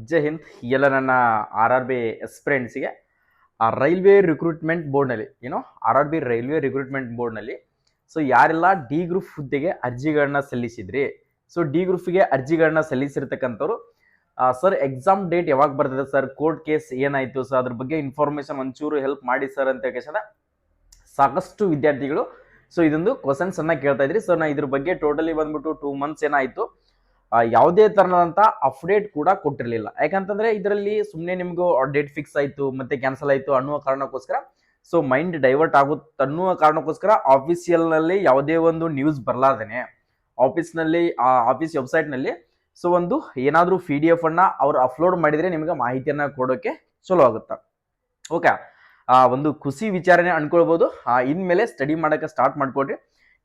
ಜೈ ಹಿಂದ್ ಎಲ್ಲ ನನ್ನ R R B ಎಸ್ಪಿರೆಂಟ್ಸ್ಗೆ ಆ ರೈಲ್ವೆ ರಿಕ್ರೂಟ್ಮೆಂಟ್ ಬೋರ್ಡ್ನಲ್ಲಿ R R B railway recruitment ಬೋರ್ಡ್ನಲ್ಲಿ ಸೊ ಯಾರೆಲ್ಲ ಡಿ ಗ್ರೂಪ್ ಹುದ್ದೆಗೆ ಅರ್ಜಿಗಳನ್ನ ಸಲ್ಲಿಸಿದ್ರಿ, ಸೊ ಡಿ ಗ್ರೂಪ್ಗೆ ಅರ್ಜಿಗಳನ್ನ ಸಲ್ಲಿಸಿರ್ತಕ್ಕಂಥವ್ರು ಸರ್ ಎಕ್ಸಾಮ್ ಡೇಟ್ ಯಾವಾಗ ಬರ್ತದೆ ಸರ್, ಕೋರ್ಟ್ ಕೇಸ್ ಏನಾಯ್ತು ಸರ್, ಅದ್ರ ಬಗ್ಗೆ ಇನ್ಫಾರ್ಮೇಶನ್ ಒಂಚೂರು ಹೆಲ್ಪ್ ಮಾಡಿ ಸರ್ ಅಂತ ಕೇಳಿದ ಸಾಕಷ್ಟು ವಿದ್ಯಾರ್ಥಿಗಳು ಸೊ ಇದೊಂದು ಕ್ವಶನ್ಸ್ ಅನ್ನ ಕೇಳ್ತಾ ಇದ್ರಿ. ಸೊ ನಾ ಇದ್ರ ಬಗ್ಗೆ ಟೋಟಲಿ ಬಂದ್ಬಿಟ್ಟು 2 months ಏನಾಯ್ತು ಯಾವುದೇ ತರನಾದಂತ ಅಪ್ಡೇಟ್ ಕೂಡ ಕೊಟ್ಟಿರಲಿಲ್ಲ. ಯಾಕಂತಂದ್ರೆ ಇದರಲ್ಲಿ ಸುಮ್ಮನೆ ನಿಮ್ಗೂ ಡೇಟ್ ಫಿಕ್ಸ್ ಆಯ್ತು ಮತ್ತೆ ಕ್ಯಾನ್ಸಲ್ ಆಯ್ತು ಅನ್ನುವ ಕಾರಣಕ್ಕೋಸ್ಕರ ಸೊ ಮೈಂಡ್ ಡೈವರ್ಟ್ ಆಗುತ್ತೆ ಅನ್ನುವ ಕಾರಣಕ್ಕೋಸ್ಕರ ಆಫೀಸಿಯಲ್ ನಲ್ಲಿ ಯಾವುದೇ ಒಂದು ನ್ಯೂಸ್ ಬರ್ಲಾದೇನೆ ಆಫೀಸ್ ವೆಬ್ಸೈಟ್ ನಲ್ಲಿ ಸೊ ಒಂದು ಏನಾದ್ರೂ PDF ಅನ್ನ ಅವ್ರು ಅಪ್ಲೋಡ್ ಮಾಡಿದ್ರೆ ನಿಮ್ಗೆ ಮಾಹಿತಿಯನ್ನ ಕೊಡೋಕೆ ಚಲೋ ಆಗುತ್ತೆ. ಓಕೆ, ಒಂದು ಖುಷಿ ವಿಚಾರನೆ ಅನ್ಕೊಳ್ಬಹುದು. ಇನ್ಮೇಲೆ ಸ್ಟಡಿ ಮಾಡಕ್ಕೆ ಸ್ಟಾರ್ಟ್ ಮಾಡ್ಕೊಡ್ರಿ.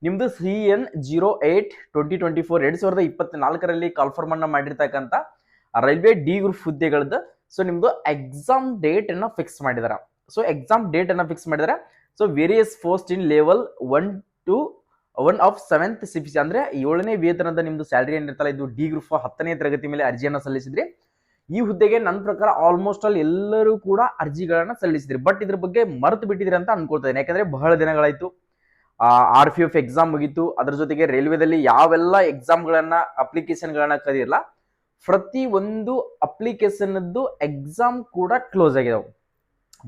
ನಿಮ್ದು CN08-2024 2024 ಕಾಲ್ಫರ್ಮ್ ಅನ್ನ ಮಾಡಿರ್ತಕ್ಕಂಥ ರೈಲ್ವೆ ಡಿ ಗ್ರೂಪ್ ಹುದ್ದೆಗಳದ್ದು ಸೊ ನಿಮ್ದು ಎಕ್ಸಾಮ್ ಡೇಟ್ ಅನ್ನ ಫಿಕ್ಸ್ ಮಾಡಿದಾರೆ. ಸೊ ಎಕ್ಸಾಮ್ ಡೇಟ್ ಅನ್ನ ಫಿಕ್ಸ್ ಮಾಡಿದಾರೆ. So various post in level 1 to 1 of 7th CPC ಅಂದ್ರೆ 7ನೇ ವೇತನದ ನಿಮ್ದು ಸ್ಯಾಲರಿ ಏನಿರ್ತಲ್ಲ, ಇದು ಡಿ ಗ್ರೂಪ್ 10ನೇ ತರಗತಿ ಮೇಲೆ ಅರ್ಜಿಯನ್ನ ಸಲ್ಲಿಸಿದ್ರಿ. ಈ ಹುದ್ದೆಗೆ ನನ್ನ ಪ್ರಕಾರ ಆಲ್ಮೋಸ್ಟ್ ಆಲ್ ಎಲ್ಲರೂ ಕೂಡ ಅರ್ಜಿಗಳನ್ನ ಸಲ್ಲಿಸಿದ್ರಿ. ಬಟ್ ಇದ್ರ ಬಗ್ಗೆ ಮರೆತು ಬಿಟ್ಟಿದ್ರಿ ಅಂತ ಅನ್ಕೊಳ್ತಾ ಇದ್ದೀನಿ. ಯಾಕಂದ್ರೆ ಬಹಳ ದಿನಗಳಾಯ್ತು. RPF ಎಕ್ಸಾಮ್ ಮುಗೀತು, ಅದ್ರ ಜೊತೆಗೆ ರೈಲ್ವೆದಲ್ಲಿ ಯಾವೆಲ್ಲ ಎಕ್ಸಾಮ್ಗಳನ್ನ ಅಪ್ಲಿಕೇಶನ್ಗಳನ್ನ ಕರೀರಲ್ಲ, ಪ್ರತಿ ಒಂದು ಅಪ್ಲಿಕೇಶನ್ ಎಕ್ಸಾಮ್ ಕೂಡ ಕ್ಲೋಸ್ ಆಗಿದಾವೆ.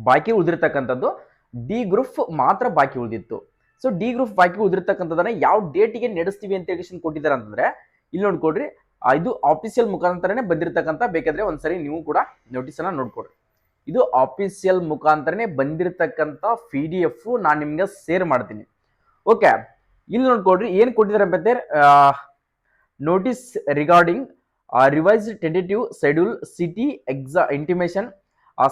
ಬಾಕಿ ಉಳಿದಿರ್ತಕ್ಕಂಥದ್ದು ಡಿ ಗ್ರೂಪ್ ಮಾತ್ರ ಬಾಕಿ ಉಳಿದಿತ್ತು. ಸೊ ಡಿ ಗ್ರೂಪ್ ಬಾಕಿ ಉಳಿದಿರ್ತಕ್ಕಂಥದ್ದನ್ನ ಯಾವ ಡೇಟಿಗೆ ನಡೆಸ್ತೀವಿ ಅಂತ ಹೇಳಿ ಕೊಟ್ಟಿದ್ದಾರೆ ಅಂತಂದ್ರೆ ಇಲ್ಲಿ ನೋಡ್ಕೊಡ್ರಿ. ಇದು ಆಫೀಸಿಯಲ್ ಮುಖಾಂತರನೇ ಬಂದಿರತಕ್ಕಂಥ, ಬೇಕಾದ್ರೆ ಒಂದ್ಸರಿ ನೀವು ಕೂಡ ನೋಟಿಸ್ ಅನ್ನ ನೋಡ್ಕೊಡ್ರಿ. ಇದು ಆಫೀಸಿಯಲ್ ಮುಖಾಂತರನೇ ಬಂದಿರತಕ್ಕಂಥ PDF ನಾನು ನಿಮ್ಗೆ ಶೇರ್ ಮಾಡ್ತೀನಿ. ಓಕೆ, ಇಲ್ಲಿ ನೋಡ್ಕೊಡ್ರಿ ಏನ್ ಕೊಟ್ಟಿದ್ದಾರೆ ಅಂತ notice regarding revised tentative schedule city exam intimation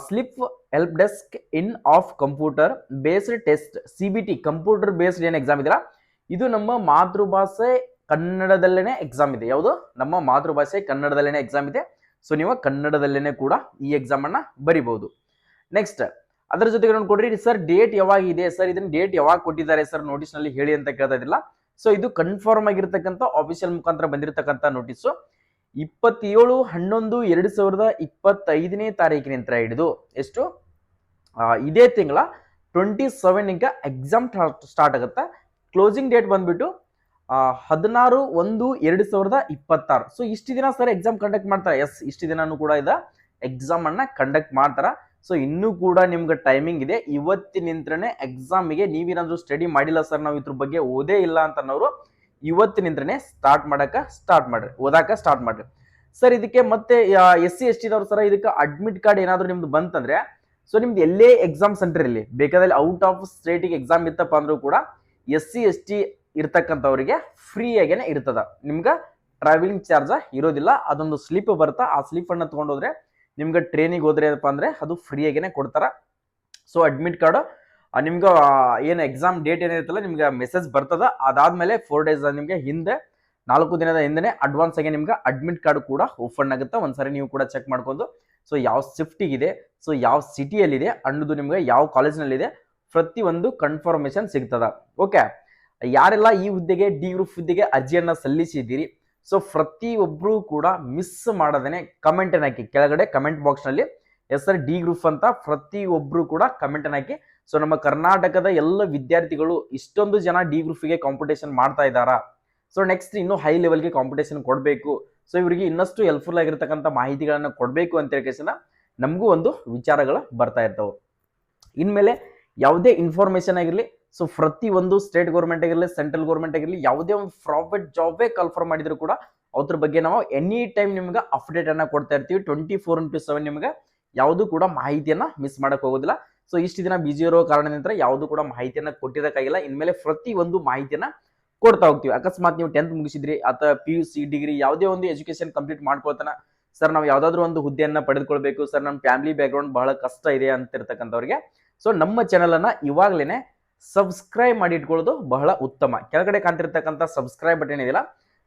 slip help desk in of computer based test CBT computer based ಏನ್ ಎಕ್ಸಾಮ್ ಇದೆಯಲ್ಲ, ಇದು ನಮ್ಮ ಮಾತೃಭಾಷೆ ಕನ್ನಡದಲ್ಲೇನೆ ಎಕ್ಸಾಮ್ ಇದೆ. ಯಾವುದು ನಮ್ಮ ಮಾತೃಭಾಷೆ ಕನ್ನಡದಲ್ಲೇನೆ ಎಕ್ಸಾಮ್ ಇದೆ. ಸೊ ನೀವು ಕನ್ನಡದಲ್ಲೇನೆ ಕೂಡ ಈ ಎಕ್ಸಾಮ್ ಅನ್ನ ಬರಿಬಹುದು. ನೆಕ್ಸ್ಟ್ ಅದರ ಜೊತೆಗೆ ನೋಡ್ಕೊಡ್ರಿ ಸರ್ ಡೇಟ್ ಯಾವಾಗ ಇದೆ ಸರ್, ಇದನ್ನ ಡೇಟ್ ಯಾವಾಗ ಕೊಟ್ಟಿದ್ದಾರೆ ಸರ್ ನೋಟಿಸ್ ನಲ್ಲಿ ಹೇಳಿ ಅಂತ ಕೇಳ್ತಾ ಇದ್ದಿಲ್ಲ. ಸೊ ಇದು ಕನ್ಫರ್ಮ್ ಆಗಿರ್ತಕ್ಕಂಥ ಆಫೀಸಿಯಲ್ ಮುಖಾಂತರ ಬಂದಿರತಕ್ಕಂಥ ನೋಟಿಸ್ 27/11/2025 ತಾರೀಕಿನಿಂದ ಹಿಡಿದು ಎಷ್ಟು ಇದೇ ತಿಂಗಳ 27 ಎಕ್ಸಾಮ್ ಸ್ಟಾರ್ಟ್ ಆಗುತ್ತೆ. ಕ್ಲೋಸಿಂಗ್ ಡೇಟ್ ಬಂದ್ಬಿಟ್ಟು 16/1/2026. ಸೊ ಇಷ್ಟು ದಿನ ಸರ್ ಎಕ್ಸಾಮ್ ಕಂಡಕ್ಟ್ ಮಾಡ್ತಾರೆ. ಎಸ್, ಇಷ್ಟು ದಿನಾನು ಕೂಡ ಎಕ್ಸಾಮ್ ಅನ್ನ ಕಂಡಕ್ಟ್ ಮಾಡ್ತಾರ. ಸೊ ಇನ್ನೂ ಕೂಡ ನಿಮ್ಗೆ ಟೈಮಿಂಗ್ ಇದೆ. ಇವತ್ತಿನಿಂತ್ರನೇ ಎಕ್ಸಾಮಿಗೆ ನೀವೇನಾದ್ರೂ ಸ್ಟಡಿ ಮಾಡಿಲ್ಲ ಸರ್, ನಾವು ಇದ್ರ ಬಗ್ಗೆ ಓದೇ ಇಲ್ಲ ಅಂತ ಅನ್ನೋರು ಇವತ್ತಿನಿಂತ್ರನೇ ಓದಾಕ ಸ್ಟಾರ್ಟ್ ಮಾಡ್ರಿ ಸರ್. ಇದಕ್ಕೆ ಮತ್ತೆ SC ST ದವ್ರು ಸರ್ ಇದಕ್ಕೆ ಅಡ್ಮಿಟ್ ಕಾರ್ಡ್ ಏನಾದ್ರು ನಿಮ್ದು ಬಂತಂದ್ರೆ ಸೊ ನಿಮ್ದು ಎಲ್ಲೇ ಎಕ್ಸಾಮ್ ಸೆಂಟರ್ ಇಲ್ಲಿ ಬೇಕಾದಲ್ಲಿ ಔಟ್ ಆಫ್ ಸ್ಟೇಟಿಗೆ ಎಕ್ಸಾಮ್ ಇತ್ತಪ್ಪ ಅಂದ್ರೂ ಕೂಡ SC ST ಇರ್ತಕ್ಕಂಥವ್ರಿಗೆ ಫ್ರೀ ಆಗೇನೆ ಇರ್ತದ. ನಿಮ್ಗೆ ಟ್ರಾವೆಲಿಂಗ್ ಚಾರ್ಜ್ ಇರೋದಿಲ್ಲ. ಅದೊಂದು ಸ್ಲಿಪ್ ಬರುತ್ತಾ, ಆ ಸ್ಲಿಪ್ ಅನ್ನ ತಗೊಂಡೋದ್ರೆ ನಿಮ್ಗೆ ಟ್ರೈನಿಗೆ ಹೋದ್ರೆ ಏನಪ್ಪ ಅಂದ್ರೆ ಅದು ಫ್ರೀ ಆಗೇನೆ ಕೊಡ್ತಾರ. ಸೊ ಅಡ್ಮಿಟ್ ಕಾರ್ಡ್ ನಿಮ್ಗೆ ಏನು ಎಕ್ಸಾಮ್ ಡೇಟ್ ಏನಿರುತ್ತಲ್ಲ ನಿಮ್ಗೆ ಮೆಸೇಜ್ ಬರ್ತದ. ಅದಾದ್ಮೇಲೆ 4 days ನಿಮ್ಗೆ ಹಿಂದೆ 4 ದಿನದ ಹಿಂದೆ ಅಡ್ವಾನ್ಸ್ ಆಗಿ ನಿಮ್ಗೆ ಅಡ್ಮಿಟ್ ಕಾರ್ಡ್ ಕೂಡ ಓಪನ್ ಆಗುತ್ತೆ. ಒಂದ್ಸರಿ ನೀವು ಕೂಡ ಚೆಕ್ ಮಾಡ್ಕೊಂಡು ಸೊ ಯಾವ ಶಿಫ್ಟಿಗಿದೆ, ಸೊ ಯಾವ ಸಿಟಿಯಲ್ಲಿದೆ ಅನ್ನೋದು, ನಿಮ್ಗೆ ಯಾವ ಕಾಲೇಜ್ನಲ್ಲಿದೆ, ಪ್ರತಿ ಒಂದು ಕನ್ಫರ್ಮೇಶನ್ ಸಿಗ್ತದ. ಓಕೆ, ಯಾರೆಲ್ಲ ಈ ಹುದ್ದೆಗೆ ಡಿ ಗ್ರೂಪ್ ಹುದ್ದೆಗೆ ಅರ್ಜಿಯನ್ನ ಸಲ್ಲಿಸಿದ್ದೀರಿ ಸೊ ಪ್ರತಿಯೊಬ್ರು ಕೂಡ ಮಿಸ್ ಮಾಡದೇನೆ ಕಮೆಂಟ್ ಅನ್ನ ಹಾಕಿ ಕೆಳಗಡೆ ಕಮೆಂಟ್ ಬಾಕ್ಸ್ ನಲ್ಲಿ ಎಸ್ ಸರ್ ಡಿ ಗ್ರೂಪ್ ಅಂತ ಪ್ರತಿಯೊಬ್ರು ಕೂಡ ಕಮೆಂಟ್ ಅನ್ನ ಹಾಕಿ. ಸೊ ನಮ್ಮ ಕರ್ನಾಟಕದ ಎಲ್ಲ ವಿದ್ಯಾರ್ಥಿಗಳು ಇಷ್ಟೊಂದು ಜನ ಡಿ ಗ್ರೂಪ್ಗೆ ಕಾಂಪಿಟೇಷನ್ ಮಾಡ್ತಾ ಇದ್ದಾರಾ, ಸೊ ನೆಕ್ಸ್ಟ್ ಇನ್ನೂ ಹೈ ಲೆವೆಲ್ಗೆ ಕಾಂಪಿಟೇಷನ್ ಕೊಡಬೇಕು, ಸೊ ಇವರಿಗೆ ಇನ್ನಷ್ಟು ಹೆಲ್ಪ್ಫುಲ್ ಆಗಿರ್ತಕ್ಕಂಥ ಮಾಹಿತಿಗಳನ್ನ ಕೊಡಬೇಕು ಅಂತ ಹೇಳಿ ನಮಗೂ ಒಂದು ವಿಚಾರಗಳು ಬರ್ತಾ ಇರ್ತವೆ. ಇನ್ಮೇಲೆ ಯಾವುದೇ ಇನ್ಫಾರ್ಮೇಶನ್ ಆಗಿರಲಿ, ಸೊ ಪ್ರತಿ ಒಂದು ಸ್ಟೇಟ್ ಗೌರ್ಮೆಂಟ್ ಆಗಿರಲಿ, ಸೆಂಟ್ರಲ್ ಗೌರ್ಮೆಂಟ್ ಆಗಿರಲಿ, ಯಾವುದೇ ಒಂದು ಪ್ರಾಫಿಟ್ ಜಾಬೇ ಕನ್ಫರ್ಮ್ ಮಾಡಿದ್ರು ಕೂಡ ಅದ್ರ ಬಗ್ಗೆ ನಾವು ಎನಿ ಟೈಮ್ ನಿಮ್ಗೆ ಅಪ್ಡೇಟ್ ಅನ್ನ ಕೊಡ್ತಾ ಇರ್ತೀವಿ. 24/7 ನಿಮ್ಗೆ ಯಾವುದು ಕೂಡ ಮಾಹಿತಿಯನ್ನ ಮಿಸ್ ಮಾಡಕ್ ಹೋಗೋದಿಲ್ಲ. ಸೊ ಇಷ್ಟು ದಿನ ಬಿಜಿ ಇರೋ ಕಾರಣದಿಂದ ಯಾವುದು ಕೂಡ ಮಾಹಿತಿಯನ್ನ ಕೊಟ್ಟಿರಕ್ಕಾಗಿಲ್ಲ. ಇನ್ಮೇಲೆ ಪ್ರತಿ ಒಂದು ಮಾಹಿತಿಯನ್ನ ಕೊಡ್ತಾ ಹೋಗ್ತೀವಿ. ಅಕಸ್ಮಾತ್ ನೀವು 10th ಮುಗಿಸಿದ್ರಿ ಅಥವಾ PUC ಡಿಗ್ರಿ ಯಾವುದೇ ಒಂದು ಎಜುಕೇಶನ್ ಕಂಪ್ಲೀಟ್ ಮಾಡ್ಕೊಳ್ತಾನ ಸರ್, ನಾವು ಯಾವ್ದಾದ್ರು ಒಂದು ಹುದ್ದೆಯನ್ನ ಪಡೆದುಕೊಳ್ಬೇಕು ಸರ್, ನಮ್ಮ ಫ್ಯಾಮಿಲಿ ಬ್ಯಾಕ್ ಗ್ರೌಂಡ್ ಬಹಳ ಕಷ್ಟ ಇದೆ ಅಂತ ಇರ್ತಕ್ಕಂಥವ್ರಿಗೆ ಸೊ ನಮ್ಮ ಚಾನಲ್ ಅನ್ನ ಇವಾಗ್ಲೇನೆ ಸಬ್ಸ್ಕ್ರೈಬ್ ಮಾಡಿ ಇಟ್ಕೊಳ್ಳೋದು ಬಹಳ ಉತ್ತಮ. ಕೆಳಗಡೆ ಕಾಣ್ತಿರ್ತಕ್ಕಂಥ ಸಬ್ಸ್ಕ್ರೈಬ್ ಬಟನ್ ಇದೆಯಲ್ಲ,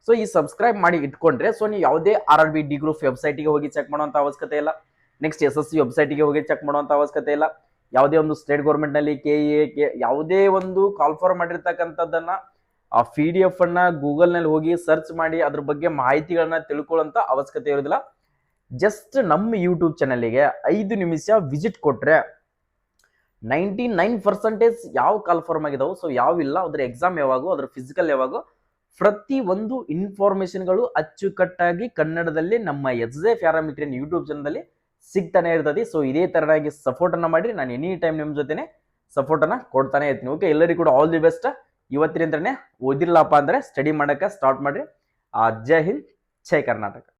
ಸೊ ಈ ಸಬ್ಸ್ಕ್ರೈಬ್ ಮಾಡಿ ಇಟ್ಕೊಂಡ್ರೆ ಸೊ ನೀವು ಯಾವುದೇ RRB ಡಿ ಗ್ರೂಪ್ ವೆಬ್ಸೈಟ್ಗೆ ಹೋಗಿ ಚೆಕ್ ಮಾಡುವಂತ ಅವಶ್ಯಕತೆ ಇಲ್ಲ. ನೆಕ್ಸ್ಟ್ SSC ವೆಬ್ಸೈಟ್ಗೆ ಹೋಗಿ ಚೆಕ್ ಮಾಡುವಂತ ಅವಶ್ಯಕತೆ ಇಲ್ಲ. ಯಾವುದೇ ಒಂದು ಸ್ಟೇಟ್ ಗೌರ್ಮೆಂಟ್ ನಲ್ಲಿ KA ಯಾವುದೇ ಒಂದು ಕಾಲ್ಫರ್ ಮಾಡಿರ್ತಕ್ಕಂಥದ್ದನ್ನ PDF ಅನ್ನ ಗೂಗಲ್ ನಲ್ಲಿ ಹೋಗಿ ಸರ್ಚ್ ಮಾಡಿ ಅದ್ರ ಬಗ್ಗೆ ಮಾಹಿತಿಗಳನ್ನ ತಿಳ್ಕೊಳ್ಳುವಂತ ಅವಶ್ಯಕತೆ ಇರೋದಿಲ್ಲ. ಜಸ್ಟ್ ನಮ್ಮ ಯೂಟ್ಯೂಬ್ ಚಾನಲ್ಗೆ 5 ನಿಮಿಷ ವಿಸಿಟ್ ಕೊಟ್ರೆ 99% ಯಾವ ಕಾಲ್ಫಾರ್ಮ್ ಆಗಿದಾವೆ, ಸೊ ಯಾವಿಲ್ಲ, ಅದ್ರ ಎಕ್ಸಾಮ್ ಯಾವಾಗ, ಅದ್ರ ಫಿಸಿಕಲ್ ಯಾವಾಗ, ಪ್ರತಿ ಒಂದು ಇನ್ಫಾರ್ಮೇಶನ್ಗಳು ಅಚ್ಚುಕಟ್ಟಾಗಿ ಕನ್ನಡದಲ್ಲಿ ನಮ್ಮ ಎಸ್ಜೆ ಪ್ಯಾರಾಮೀಟರ್ ಯೂಟ್ಯೂಬ್ ಚಾನಲ್ದಲ್ಲಿ ಸಿಗ್ತಾನೆ ಇರ್ತದೆ. ಸೊ ಇದೇ ತರನಾಗಿ ಸಪೋರ್ಟ್ ಅನ್ನ ಮಾಡಿ, ನಾನು ಎನಿ ಟೈಮ್ ನಿಮ್ಮ ಜೊತೆನೆ ಸಪೋರ್ಟ್ ಅನ್ನ ಕೊಡ್ತಾನೆ ಇರ್ತೀನಿ. ಓಕೆ, ಎಲ್ಲರಿಗೂ ಕೂಡ ಆಲ್ ದಿ ಬೆಸ್ಟ್. ಇವತ್ತಿನಿಂದನೇ ಓದಿಲ್ಲಪ್ಪ ಅಂದ್ರೆ ಸ್ಟಡಿ ಮಾಡಕ್ಕೆ ಸ್ಟಾರ್ಟ್ ಮಾಡ್ರಿ. ಜೈ ಹಿಂದ್, ಜೈ ಕರ್ನಾಟಕ.